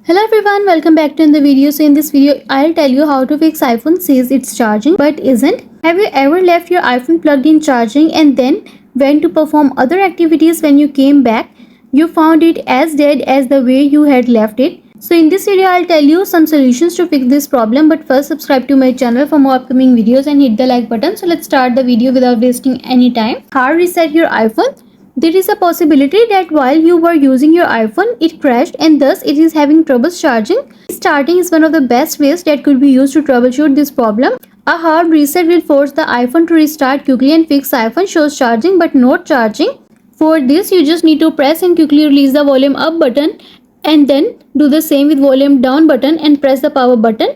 Hello everyone, welcome back to the video. So in this video, I'll tell you how to fix iPhone says it's charging but isn't. Have you ever left your iPhone plugged in charging and then went to perform other activities? When you came back, you found it as dead as the way you had left it? So in this video, I'll tell you some solutions to fix this problem, but first subscribe to my channel for more upcoming videos and hit the like button. So let's start the video without wasting any time. Hard reset your iPhone. There is a possibility that while you were using your iPhone, it crashed and thus it is having trouble charging. Restarting is one of the best ways that could be used to troubleshoot this problem. A hard reset will force the iPhone to restart quickly and fix iPhone shows charging but not charging. For this, you just need to press and quickly release the volume up button and then do the same with volume down button and press the power button.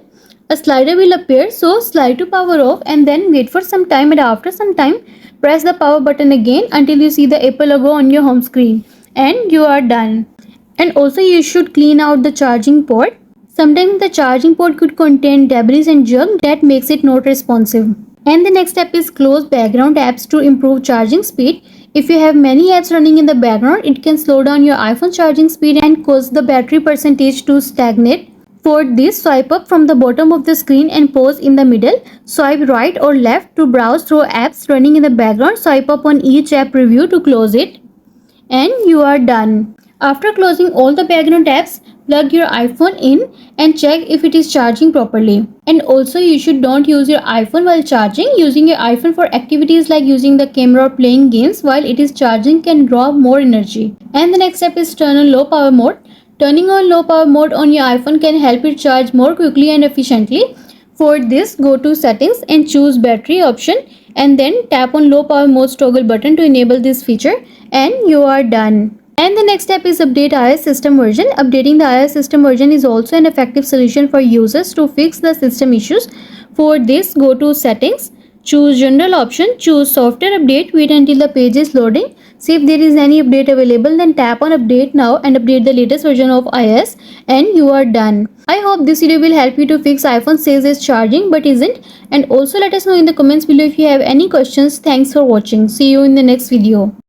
A slider will appear, so slide to power off and then wait for some time, and after some time press the power button again until you see the Apple logo on your home screen and you are done. And also you should clean out the charging port. Sometimes the charging port could contain debris and junk that makes it not responsive. And the next step is close background apps to improve charging speed. If you have many apps running in the background, it can slow down your iPhone charging speed and cause the battery percentage to stagnate. For this, swipe up from the bottom of the screen and pause in the middle. Swipe right or left to browse through apps running in the background. Swipe up on each app preview to close it. And you are done. After closing all the background apps, plug your iPhone in and check if it is charging properly. And also you should don't use your iPhone while charging. Using your iPhone for activities like using the camera or playing games while it is charging can draw more energy. And the next step is turn on low power mode. Turning on low power mode on your iPhone can help it charge more quickly and efficiently. For this, go to settings and choose battery option and then tap on low power mode toggle button to enable this feature and you are done. And the next step is update iOS system version. Updating the iOS system version is also an effective solution for users to fix the system issues. For this, go to settings, choose general option, choose software update, wait until the page is loading. See if there is any update available, then tap on update now and update the latest version of iOS and you are done. I hope this video will help you to fix iPhone says it's charging but isn't. And also let us know in the comments below if you have any questions. Thanks for watching. See you in the next video.